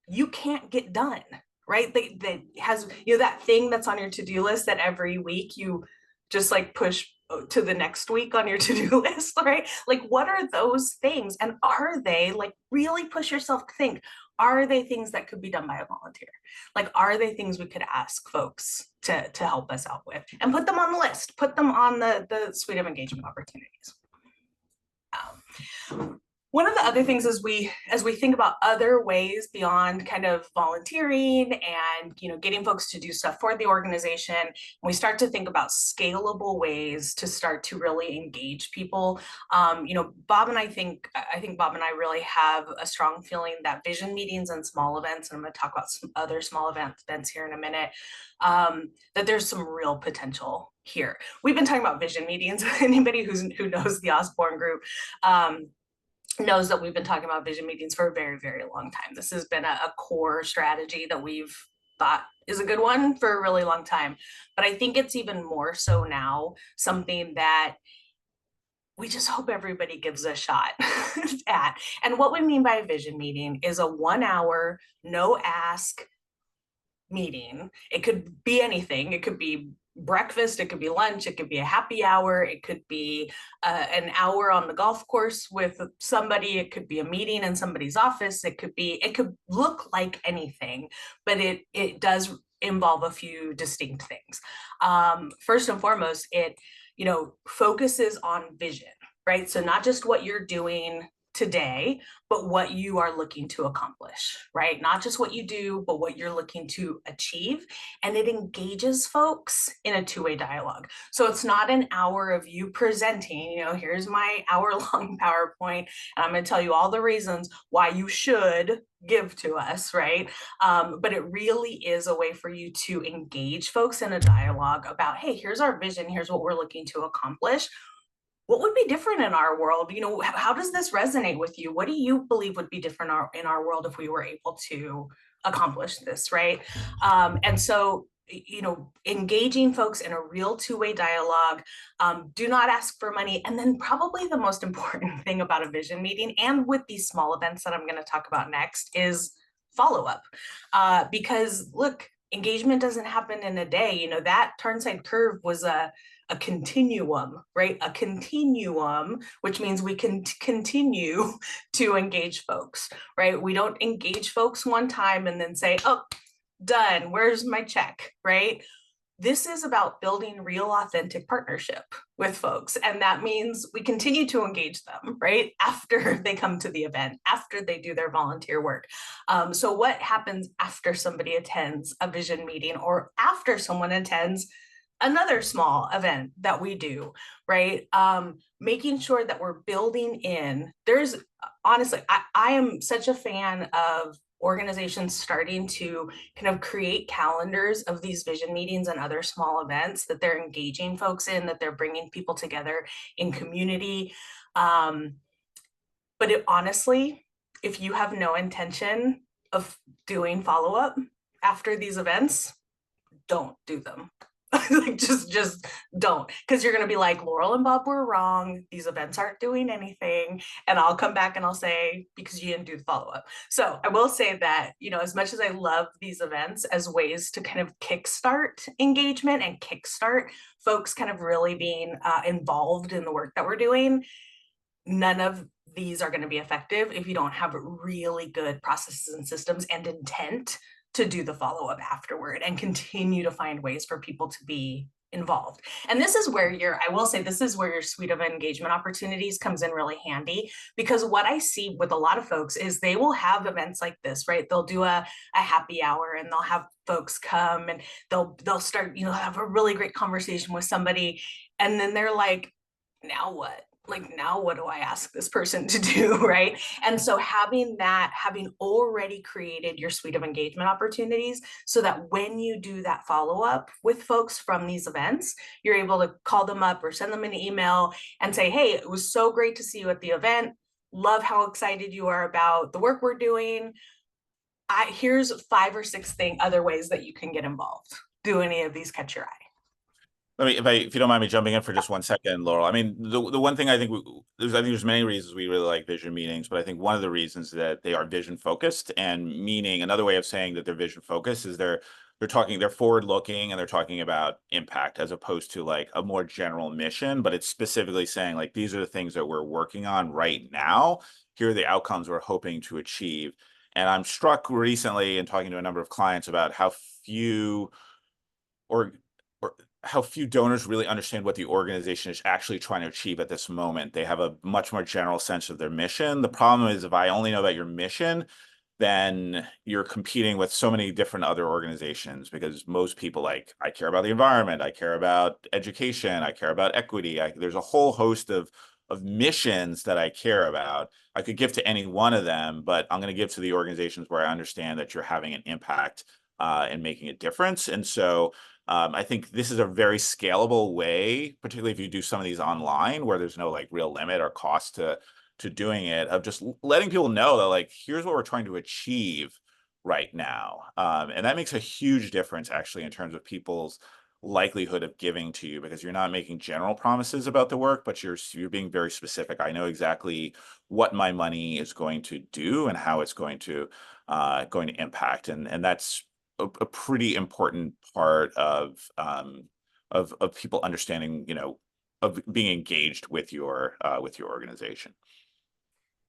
you can't get done? Right? That has, that thing that's on your to-do list that every week you just like push to the next week on your to-do list, right? Like, what are those things? And are they, like, really push yourself to think, are they things that could be done by a volunteer? Like, are they things we could ask folks to help us out with, and put them on the list, put them on the suite of engagement opportunities. One of the other things as we think about other ways beyond kind of volunteering and getting folks to do stuff for the organization, we start to think about scalable ways to start to really engage people. Bob and I think Bob and I really have a strong feeling that vision meetings and small events, and I'm going to talk about some other small events here in a minute, that there's some real potential here. We've been talking about vision meetings. Anybody who knows the Osborne Group knows that we've been talking about vision meetings for a very, very long time. This has been a core strategy that we've thought is a good one for a really long time. But I think it's even more so now, something that we just hope everybody gives a shot at. And what we mean by a vision meeting is a 1 hour, no ask meeting. It could be anything. It could be breakfast, it could be lunch, it could be a happy hour, it could be an hour on the golf course with somebody, it could be a meeting in somebody's office, it could look like anything, but it does involve a few distinct things. First and foremost, it focuses on vision, right? So not just what you're doing today, but what you are looking to accomplish, right? Not just what you do, but what you're looking to achieve. And it engages folks in a two-way dialogue. So it's not an hour of you presenting, here's my hour-long PowerPoint, and I'm going to tell you all the reasons why you should give to us, right? But it really is a way for you to engage folks in a dialogue about, hey, here's our vision, here's what we're looking to accomplish. What would be different in our world? How does this resonate with you? What do you believe would be different in our world if we were able to accomplish this, right? And so, engaging folks in a real two-way dialogue, do not ask for money. And then probably the most important thing about a vision meeting and with these small events that I'm going to talk about next is follow-up. Because look, engagement doesn't happen in a day. That Turnside curve was a continuum, right? A continuum, which means we can continue to engage folks, right? We don't engage folks one time and then say, oh, done, where's my check, right? This is about building real authentic partnership with folks. And that means we continue to engage them, right? After they come to the event, after they do their volunteer work. So what happens after somebody attends a vision meeting or after someone attends another small event that we do, right? Making sure that we're building in, there's honestly, I am such a fan of organizations starting to kind of create calendars of these vision meetings and other small events that they're engaging folks in, that they're bringing people together in community. But honestly, if you have no intention of doing follow-up after these events, don't do them. Like just don't, because you're going to be like, Laurel and Bob were wrong, these events aren't doing anything, and I'll come back and I'll say, because you didn't do the follow-up. So I will say that, as much as I love these events as ways to kind of kickstart engagement and kickstart folks kind of really being involved in the work that we're doing, none of these are going to be effective if you don't have really good processes and systems and intent to do the follow-up afterward and continue to find ways for people to be involved. And this is where I will say, this is where your suite of engagement opportunities comes in really handy, because what I see with a lot of folks is they will have events like this, right? They'll do a happy hour and they'll have folks come and they'll start, have a really great conversation with somebody. And then they're like, now what? Like, now what do I ask this person to do, right? And so having already created your suite of engagement opportunities so that when you do that follow-up with folks from these events, you're able to call them up or send them an email and say, hey, it was so great to see you at the event. Love how excited you are about the work we're doing. Here's 5 or 6 other ways that you can get involved. Do any of these catch your eye? If you don't mind me jumping in for just 1 second, Laurel. I mean, the one thing I think there's many reasons we really like vision meetings, but I think one of the reasons that they are vision focused, and meaning another way of saying that they're vision focused is they're forward looking and they're talking about impact as opposed to like a more general mission, but it's specifically saying like, these are the things that we're working on right now. Here are the outcomes we're hoping to achieve. And I'm struck recently in talking to a number of clients about how few or how few donors really understand what the organization is actually trying to achieve at this moment. They have a much more general sense of their mission. The problem is, if I only know about your mission, then you're competing with so many different other organizations, because most people, like, I care about the environment, I care about education, I care about equity. There's a whole host of missions that I care about. I could give to any one of them, but I'm going to give to the organizations where I understand that you're having an impact and making a difference. And so I think this is a very scalable way, particularly if you do some of these online where there's no like real limit or cost to doing it, of just letting people know that like, here's what we're trying to achieve right now. And that makes a huge difference actually in terms of people's likelihood of giving to you, because you're not making general promises about the work, but you're being very specific. I know exactly what my money is going to do and how it's going to impact, and that's a pretty important part of people understanding, of being engaged with your organization.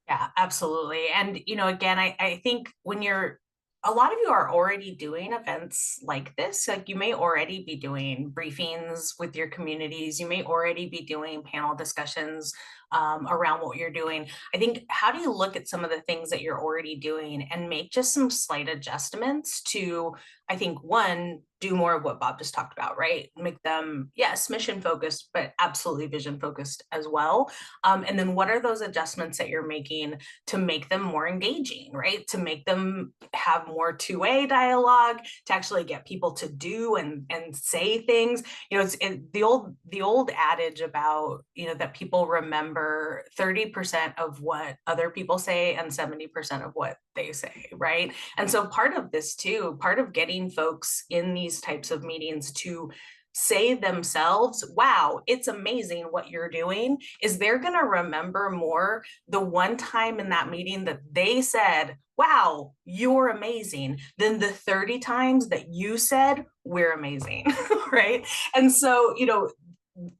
Yeah, absolutely. And, again, I think a lot of you are already doing events like this. Like, you may already be doing briefings with your communities. You may already be doing panel discussions around what you're doing. I think, how do you look at some of the things that you're already doing and make just some slight adjustments to, I think, one, do more of what Bob just talked about, right? Make them, yes, mission focused, but absolutely vision focused as well. And then what are those adjustments that you're making to make them more engaging, right? To make them have more two-way dialogue, to actually get people to do and say things. You know, the old adage about, you know, that people remember 30% of what other people say and 70% of what they say, right? And so part of this too, part of getting folks in these types of meetings to say themselves, wow, it's amazing what you're doing, is they're going to remember more the one time in that meeting that they said, wow, you're amazing, than the 30 times that you said, we're amazing, right? And so, you know,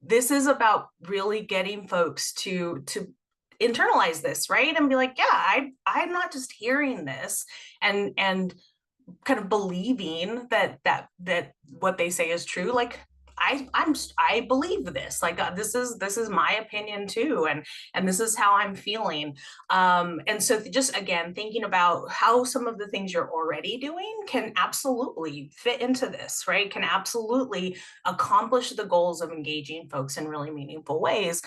this is about really getting folks to internalize this, right? And be like, yeah, I'm not just hearing this and kind of believing that what they say is true. Like, I believe this. Like, this is my opinion too, and this is how I'm feeling. And so just again thinking about how some of the things you're already doing can absolutely fit into this, right? Can absolutely accomplish the goals of engaging folks in really meaningful ways.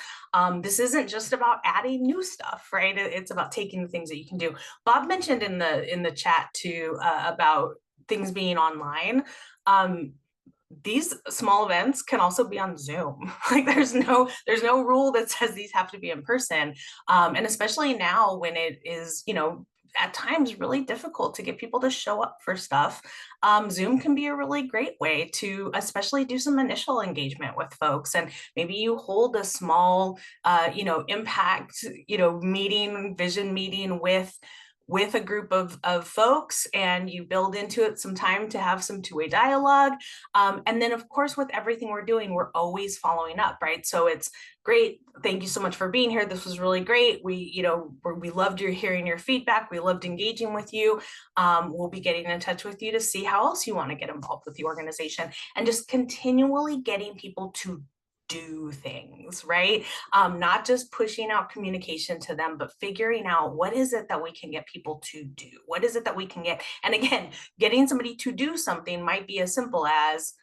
This isn't just about adding new stuff, right? It's about taking the things that you can do. Bob mentioned in the chat too, about things being online. These small events can also be on Zoom. Like, there's no rule that says these have to be in person. And especially now when it is, you know, at times really difficult to get people to show up for stuff. Zoom can be a really great way to especially do some initial engagement with folks. And maybe you hold a small, you know, impact, you know, meeting, vision meeting with a group of folks, and you build into it some time to have some two-way dialogue. And then of course, with everything we're doing, we're always following up, right? So it's great. Thank you so much for being here. This was really great. We loved hearing your feedback. We loved engaging with you. We'll be getting in touch with you to see how else you want to get involved with the organization, and just continually getting people to do things, right? Not just pushing out communication to them, but figuring out what is it that we can get people to do? What is it that we can get? And again, getting somebody to do something might be as simple as,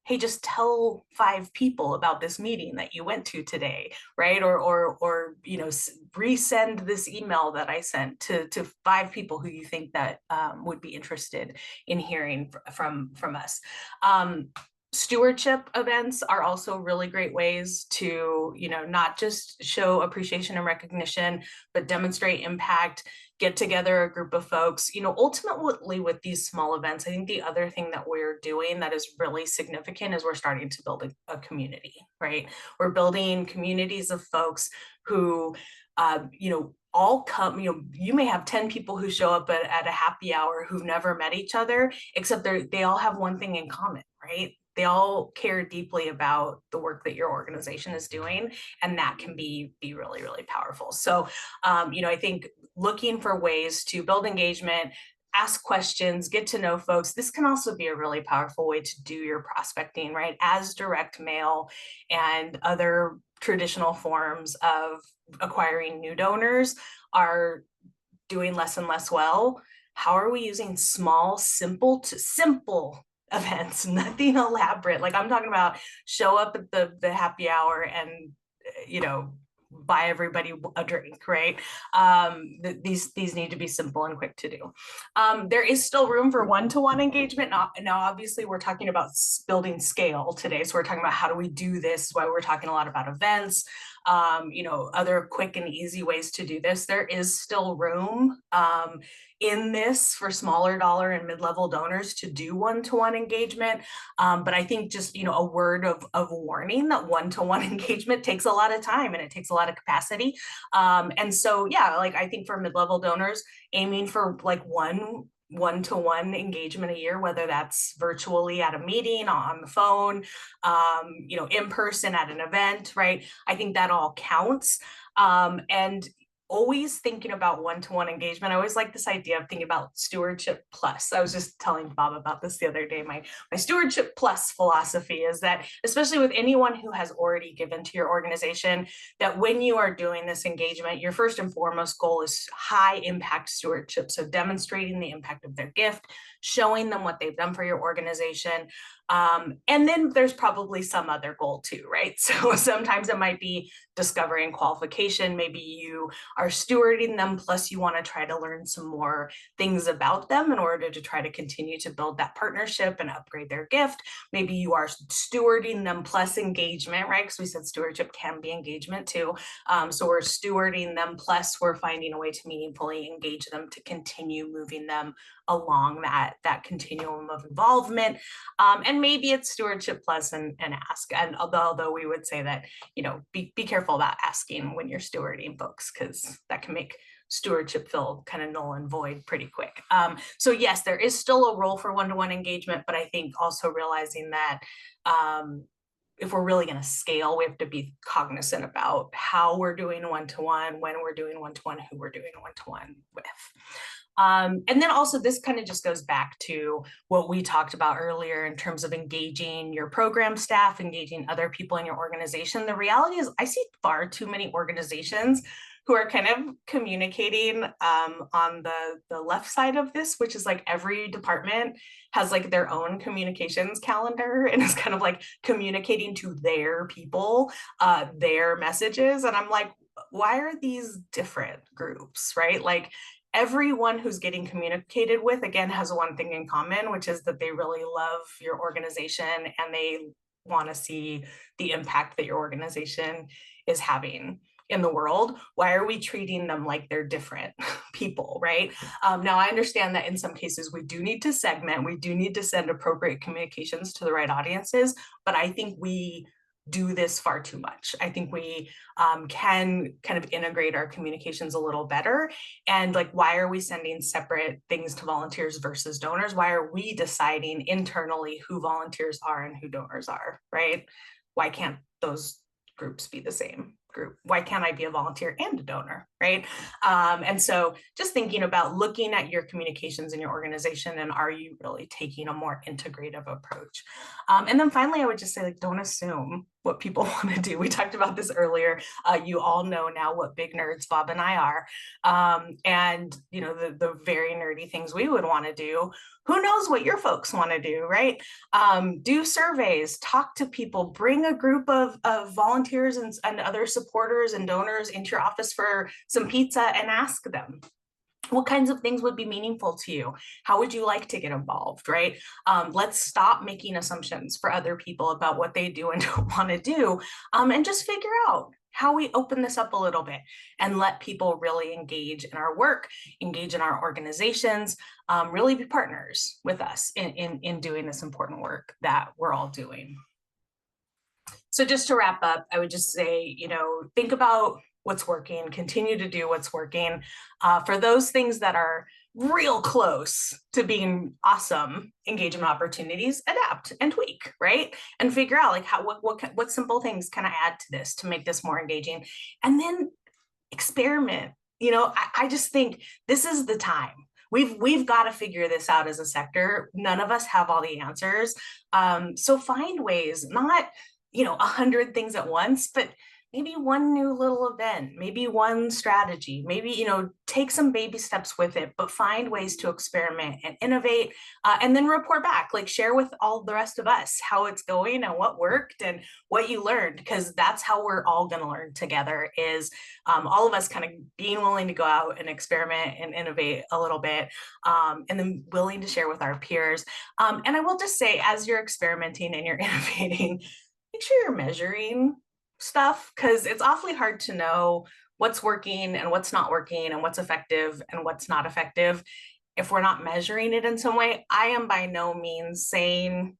hey, just tell 5 people about this meeting that you went to today, right? Or you know, resend this email that I sent to 5 people who you think that would be interested in hearing from us. Stewardship events are also really great ways to, you know, not just show appreciation and recognition, but demonstrate impact, get together a group of folks. You know, ultimately with these small events, I think the other thing that we're doing that is really significant is we're starting to build a community, right? We're building communities of folks who, you know, all come, you know, you may have 10 people who show up at a happy hour who've never met each other, except they all have one thing in common, right? They all care deeply about the work that your organization is doing, and that can be really, really powerful. So, you know, I think looking for ways to build engagement, ask questions, get to know folks. This can also be a really powerful way to do your prospecting, right? As direct mail and other traditional forms of acquiring new donors are doing less and less well. How are we using small, simple events, nothing elaborate? Like, I'm talking about show up at the happy hour and, you know, buy everybody a drink, right? These need to be simple and quick to do. There is still room for one-to-one engagement. Now, obviously, we're talking about building scale today. So we're talking about how do we do this, why we're talking a lot about events, you know, other quick and easy ways to do this. There is still room in this for smaller dollar and mid-level donors to do one-to-one engagement. But I think just, you know, a word of warning that one-to-one engagement takes a lot of time and it takes a lot of capacity. And so, yeah, like, I think for mid-level donors, aiming for like one-to-one engagement a year, whether that's virtually at a meeting, on the phone, you know, in person at an event, right? I think that all counts. And always thinking about one-to-one engagement. I always like this idea of thinking about stewardship plus. I was just telling Bob about this the other day. My stewardship plus philosophy is that, especially with anyone who has already given to your organization, that when you are doing this engagement, your first and foremost goal is high impact stewardship. So demonstrating the impact of their gift, showing them what they've done for your organization. And then there's probably some other goal too, right? So sometimes it might be discovery and qualification. Maybe you are stewarding them, plus you want to try to learn some more things about them in order to try to continue to build that partnership and upgrade their gift. Maybe you are stewarding them plus engagement, right? Because we said stewardship can be engagement too. So we're stewarding them, plus we're finding a way to meaningfully engage them to continue moving them along that continuum of involvement. And maybe it's stewardship plus and ask. And although we would say that, be careful about asking when you're stewarding folks, because that can make stewardship feel kind of null and void pretty quick. So yes, there is still a role for one-to-one engagement, but I think also realizing that if we're really going to scale, we have to be cognizant about how we're doing one-to-one, when we're doing one-to-one, who we're doing one-to-one with. And then also this kind of just goes back to what we talked about earlier in terms of engaging your program staff, engaging other people in your organization. The reality is I see far too many organizations who are kind of communicating on the left side of this, which is like every department has like their own communications calendar and is kind of like communicating to their people, their messages. And I'm like, why are these different groups, right? Like everyone who's getting communicated with, again, has one thing in common, which is that they really love your organization and they want to see the impact that your organization is having in the world. Why are we treating them like they're different people, right? Now, I understand that in some cases we do need to segment, we do need to send appropriate communications to the right audiences, but I think we do this far too much. I think we can kind of integrate our communications a little better. And like, why are we sending separate things to volunteers versus donors? Why are we deciding internally who volunteers are and who donors are, right? Why can't those groups be the same group? Why can't I be a volunteer and a donor, right? And so just thinking about looking at your communications in your organization, and are you really taking a more integrative approach? And then finally, I would just say, like, don't assume what people want to do. We talked about this earlier. You all know now what big nerds Bob and I are. And the very nerdy things we would want to do. Who knows what your folks want to do, right? Do surveys, talk to people, bring a group of volunteers and other supporters and donors into your office for some pizza and ask them, what kinds of things would be meaningful to you? How would you like to get involved, right? Let's stop making assumptions for other people about what they do and don't want to do, and just figure out how we open this up a little bit and let people really engage in our work, engage in our organizations, really be partners with us in doing this important work that we're all doing. So just to wrap up, I would just say, think about what's working, continue to do what's working. For those things that are real close to being awesome engagement opportunities, adapt and tweak, right? And figure out like what simple things can I add to this to make this more engaging? And then experiment. I just think this is the time. We've got to figure this out as a sector. None of us have all the answers. So find ways, not 100 things at once, but maybe one new little event, maybe one strategy, maybe, take some baby steps with it, but find ways to experiment and innovate, and then report back, like share with all the rest of us how it's going and what worked and what you learned, because that's how we're all going to learn together, is all of us kind of being willing to go out and experiment and innovate a little bit, and then willing to share with our peers. And I will just say, as you're experimenting and you're innovating, make sure you're measuring stuff, because it's awfully hard to know what's working and what's not working and what's effective and what's not effective if we're not measuring it in some way. I am by no means saying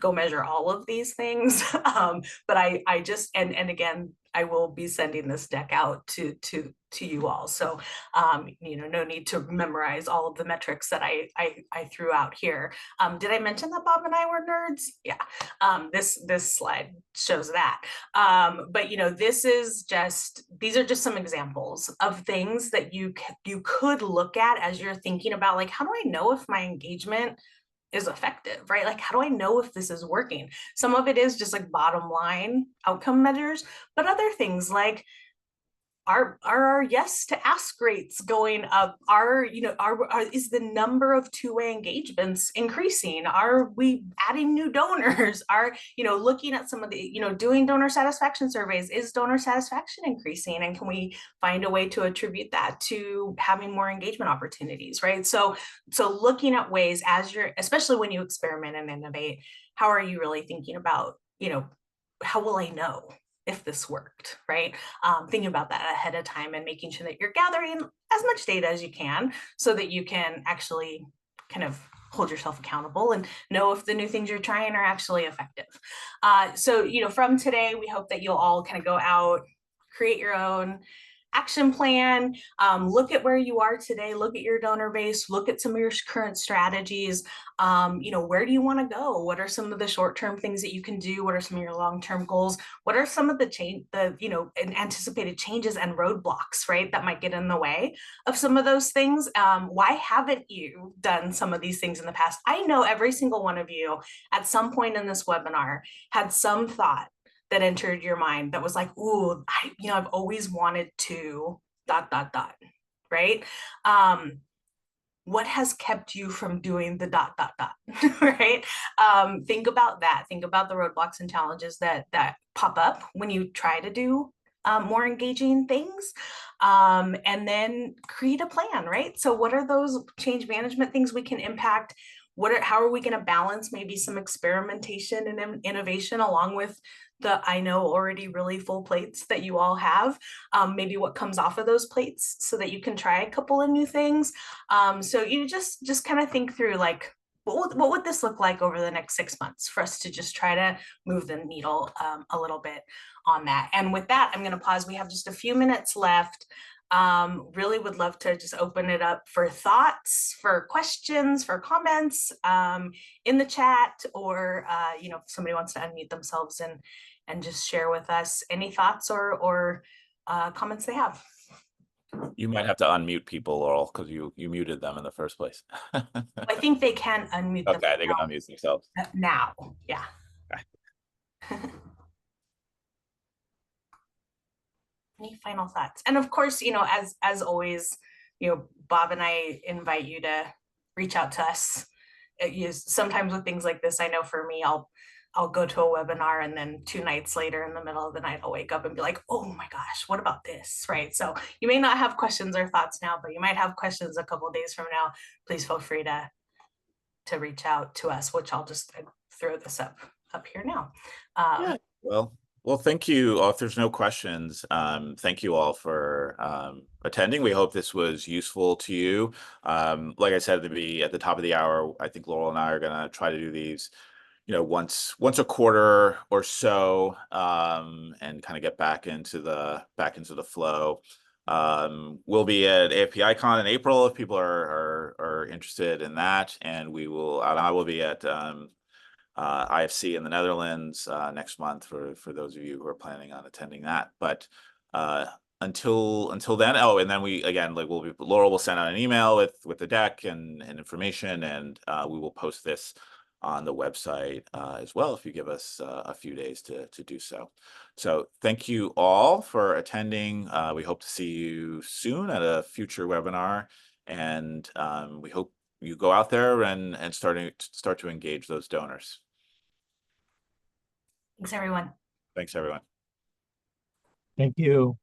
go measure all of these things, but I just, and again, I will be sending this deck out to you all. So, no need to memorize all of the metrics that I threw out here. Did I mention that Bob and I were nerds? Yeah. This slide shows that. But these are just some examples of things that you could look at as you're thinking about, like, how do I know if my engagement is effective, right? Like, how do I know if this is working? Some of it is just like bottom line outcome measures, but other things like, are our yes to ask rates going up? Is the number of two-way engagements increasing? Are we adding new donors? Are, looking at some of the, doing donor satisfaction surveys, is donor satisfaction increasing? And can we find a way to attribute that to having more engagement opportunities, right? So looking at ways as especially when you experiment and innovate, how are you really thinking about, how will I know if this worked, right? Thinking about that ahead of time and making sure that you're gathering as much data as you can so that you can actually kind of hold yourself accountable and know if the new things you're trying are actually effective. So, from today, we hope that you'll all kind of go out, create your own action plan, look at where you are today, look at your donor base, look at some of your current strategies. Where do you want to go? What are some of the short-term things that you can do? What are some of your long-term goals? What are some of the anticipated changes and roadblocks, right, that might get in the way of some of those things? Why haven't you done some of these things in the past? I know every single one of you at some point in this webinar had some thought that entered your mind that was like, ooh, I've always wanted to ... right? What has kept you from doing the ... right? Think about that. Think about the roadblocks and challenges that pop up when you try to do more engaging things, and then create a plan, right? So what are those change management things we can impact? How are we going to balance maybe some experimentation and innovation along with the, I know, already really full plates that you all have, maybe what comes off of those plates so that you can try a couple of new things. So you just kind of think through, like, what would this look like over the next 6 months for us to just try to move the needle a little bit on that. And with that, I'm going to pause. We have just a few minutes left. Really would love to just open it up for thoughts, for questions, for comments in the chat, or if somebody wants to unmute themselves and just share with us any thoughts or comments they have. You might have to unmute people, Laurel, because you muted them in the first place. I think they can unmute Okay, they can unmute themselves now. Yeah. Okay. Any final thoughts? And of course, as always, Bob and I invite you to reach out to us. Sometimes with things like this, I know for me, I'll go to a webinar and then 2 nights later in the middle of the night, I'll wake up and be like, oh my gosh, what about this, right? So you may not have questions or thoughts now, but you might have questions a couple of days from now. Please feel free to reach out to us, which I'll just throw this up here now. Yeah. Well, thank you. If there's no questions, thank you all for attending. We hope this was useful to you. Like I said at the top of the hour, I think Laurel and I are going to try to do these, once a quarter or so, and kind of get back into the flow. We'll be at AFPICon in April if people are interested in that, and I will be at IFC in the Netherlands next month for those of you who are planning on attending that. But until then, and then Laurel will send out an email with the deck and information, and we will post this on the website as well if you give us a few days to do so. So thank you all for attending. We hope to see you soon at a future webinar, and we hope you go out there and start to engage those donors. Thanks, everyone. Thanks, everyone. Thank you.